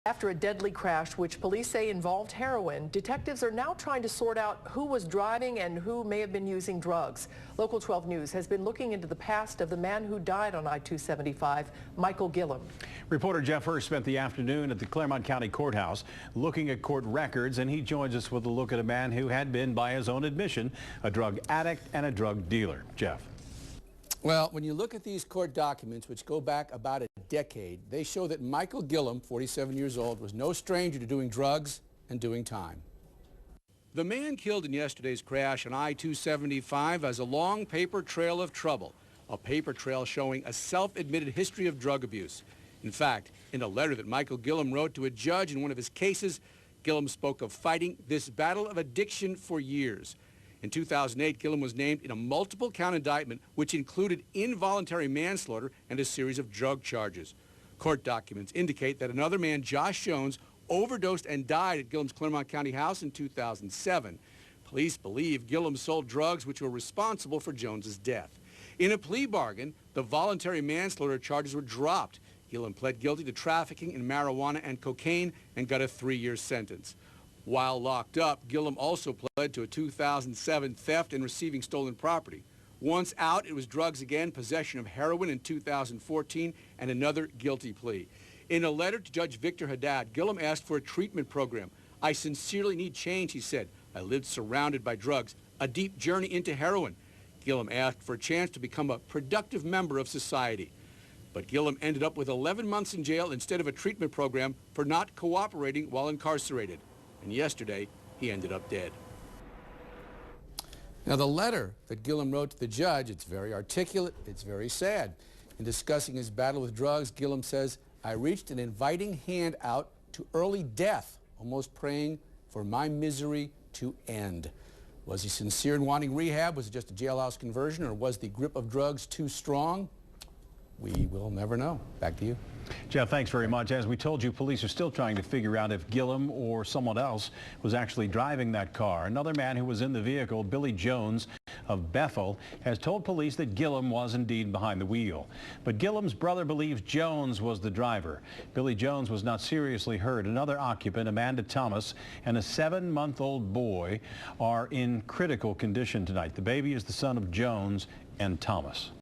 After a deadly crash, which police say involved heroin, detectives are now trying to sort out who was driving and who may have been using drugs. Local 12 News has been looking into the past of the man who died on I-275, Michael Gilliam. Reporter Jeff Hurst spent the afternoon at the Claremont County Courthouse looking at court records, and he joins us with a look at a man who had been, by his own admission, a drug addict and a drug dealer. Jeff. Well, when you look at these court documents, which go back about a decade, they show that Michael Gilliam, 47 years old, was no stranger to doing drugs and doing time. The man killed in yesterday's crash on I-275 has a long paper trail of trouble, a paper trail showing a self-admitted history of drug abuse. In fact, in a letter that Michael Gilliam wrote to a judge in one of his cases, Gilliam spoke of fighting this battle of addiction for years. In 2008, Gilliam was named in a multiple-count indictment which included involuntary manslaughter and a series of drug charges. Court documents indicate that another man, Josh Jones, overdosed and died at Gilliam's Claremont County house in 2007. Police believe Gilliam sold drugs which were responsible for Jones's death. In a plea bargain, the voluntary manslaughter charges were dropped. Gilliam pled guilty to trafficking in marijuana and cocaine and got a 3-year sentence. While locked up, Gilliam also pled to a 2007 theft and receiving stolen property. Once out, it was drugs again, possession of heroin in 2014, and another guilty plea. In a letter to Judge Victor Haddad, Gilliam asked for a treatment program. "I sincerely need change," he said. "I lived surrounded by drugs, a deep journey into heroin." Gilliam asked for a chance to become a productive member of society. But Gilliam ended up with 11 months in jail instead of a treatment program for not cooperating while incarcerated. And yesterday, he ended up dead. Now, the letter that Gilliam wrote to the judge, it's very articulate, it's very sad. In discussing his battle with drugs, Gilliam says, "I reached an inviting hand out to early death, almost praying for my misery to end." Was he sincere in wanting rehab? Was it just a jailhouse conversion, or was the grip of drugs too strong? We will never know. Back to you. Jeff, thanks very much. As we told you, police are still trying to figure out if Gilliam or someone else was actually driving that car. Another man who was in the vehicle, Billy Jones of Bethel, has told police that Gilliam was indeed behind the wheel. But Gilliam's brother believes Jones was the driver. Billy Jones was not seriously hurt. Another occupant, Amanda Thomas, and a 7-month-old boy are in critical condition tonight. The baby is the son of Jones and Thomas.